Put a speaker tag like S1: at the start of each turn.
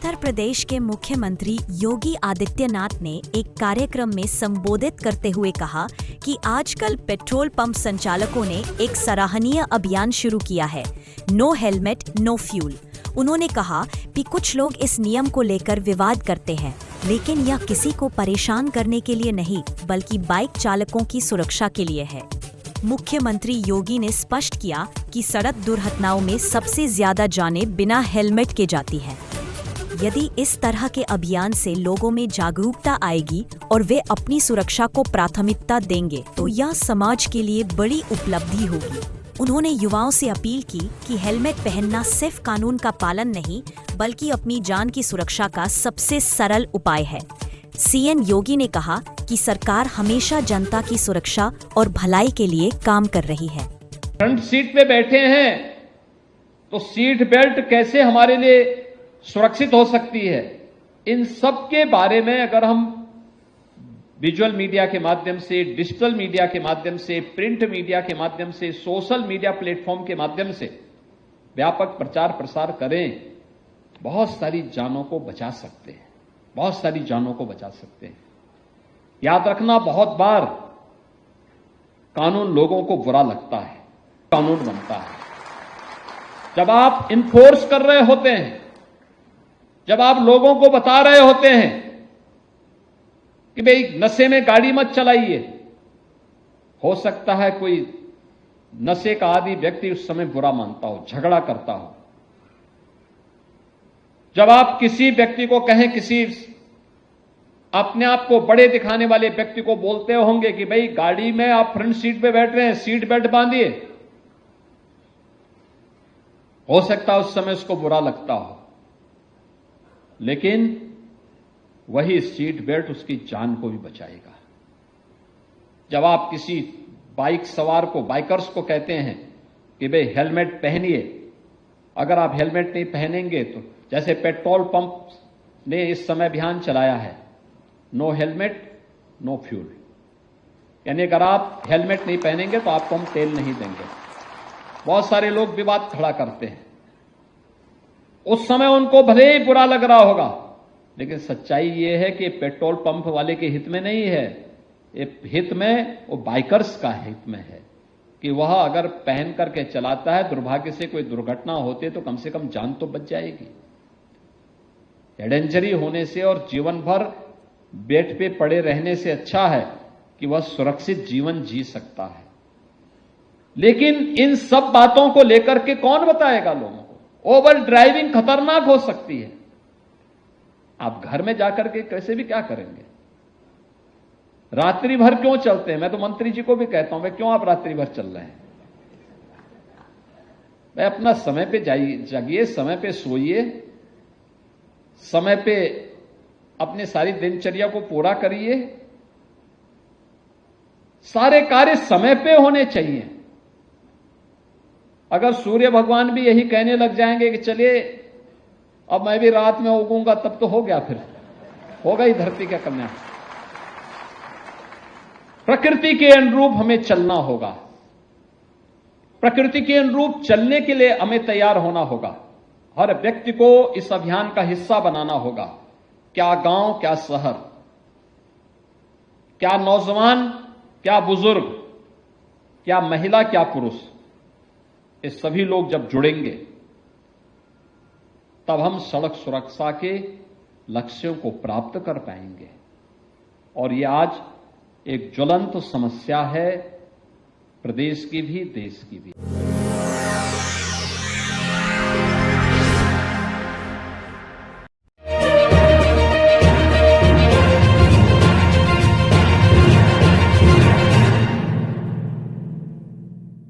S1: उत्तर प्रदेश के मुख्यमंत्री योगी आदित्यनाथ ने एक कार्यक्रम में संबोधित करते हुए कहा कि आजकल पेट्रोल पंप संचालकों ने एक सराहनीय अभियान शुरू किया है, नो हेलमेट नो फ्यूल। उन्होंने कहा कि कुछ लोग इस नियम को लेकर विवाद करते हैं, लेकिन यह किसी को परेशान करने के लिए नहीं, बल्कि बाइक चालकों की सुरक्षा के लिए है। मुख्यमंत्री योगी ने स्पष्ट किया कि सड़क दुर्घटनाओं में सबसे ज्यादा जानें बिना हेलमेट के जाती हैं। यदि इस तरह के अभियान से लोगों में जागरूकता आएगी और वे अपनी सुरक्षा को प्राथमिकता देंगे, तो यह समाज के लिए बड़ी उपलब्धि होगी। उन्होंने युवाओं से अपील की कि हेलमेट पहनना सिर्फ कानून का पालन नहीं, बल्कि अपनी जान की सुरक्षा का सबसे सरल उपाय है। सीएम योगी ने कहा कि सरकार हमेशा जनता की सुरक्षा और भलाई के लिए काम कर रही है।
S2: फ्रंट सीट पे बैठे हैं तो सीट बेल्ट कैसे हमारे लिए सुरक्षित हो सकती है, इन सब के बारे में अगर हम विजुअल मीडिया के माध्यम से, डिजिटल मीडिया के माध्यम से, प्रिंट मीडिया के माध्यम से, सोशल मीडिया प्लेटफॉर्म के माध्यम से व्यापक प्रचार प्रसार करें, बहुत सारी जानों को बचा सकते हैं, बहुत सारी जानों को बचा सकते हैं। याद रखना, बहुत बार कानून लोगों को बुरा लगता है, कानून बनता है जब आप इन्फोर्स कर रहे होते हैं, जब आप लोगों को बता रहे होते हैं कि भाई नशे में गाड़ी मत चलाइए। हो सकता है कोई नशे का आदी व्यक्ति उस समय बुरा मानता हो, झगड़ा करता हो। जब आप किसी व्यक्ति को कहें, किसी अपने आप को बड़े दिखाने वाले व्यक्ति को बोलते होंगे कि भाई गाड़ी में आप फ्रंट सीट पे बैठ रहे हैं, सीट बेल्ट बांधिए, हो सकता है उस समय उसको बुरा लगता हो, लेकिन वही सीट बेल्ट उसकी जान को भी बचाएगा। जब आप किसी बाइक सवार को, बाइकर्स को कहते हैं कि भाई हेलमेट पहनिए, अगर आप हेलमेट नहीं पहनेंगे तो, जैसे पेट्रोल पंप ने इस समय अभियान चलाया है, नो हेलमेट नो फ्यूल, यानी अगर आप हेलमेट नहीं पहनेंगे तो आपको हम तेल नहीं देंगे। बहुत सारे लोग विवाद खड़ा करते हैं, उस समय उनको भले ही बुरा लग रहा होगा, लेकिन सच्चाई ये है कि पेट्रोल पंप वाले के हित में नहीं है, ये हित में वो बाइकर्स का हित में है कि वह अगर पहन करके चलाता है, दुर्भाग्य से कोई दुर्घटना होती है तो कम से कम जान तो बच जाएगी। हेड इंजरी होने से और जीवन भर बेड पे पड़े रहने से अच्छा है कि वह सुरक्षित जीवन जी सकता है। लेकिन इन सब बातों को लेकर के कौन बताएगा लोगों को? ओवर ड्राइविंग खतरनाक हो सकती है। आप घर में जाकर के कैसे भी क्या करेंगे? रात्रि भर क्यों चलते हैं? मैं तो मंत्री जी को भी कहता हूं, भाई क्यों आप रात्रि भर चल रहे हैं? भाई अपना समय पे जागिए, समय पे सोइए, समय पे अपनी सारी दिनचर्या को पूरा करिए। सारे कार्य समय पे होने चाहिए। अगर सूर्य भगवान भी यही कहने लग जाएंगे कि चलिए अब मैं भी रात में उगूंगा, तब तो हो गया, फिर होगा ही धरती का कन्या। प्रकृति के अनुरूप हमें चलना होगा। प्रकृति के अनुरूप चलने के लिए हमें तैयार होना होगा। हर व्यक्ति को इस अभियान का हिस्सा बनाना होगा। क्या गांव, क्या शहर, क्या नौजवान, क्या बुजुर्ग, क्या महिला, क्या पुरुष, ये सभी लोग जब जुड़ेंगे तब हम सड़क सुरक्षा के लक्ष्यों को प्राप्त कर पाएंगे। और ये आज एक ज्वलंत समस्या है, प्रदेश की भी, देश की भी।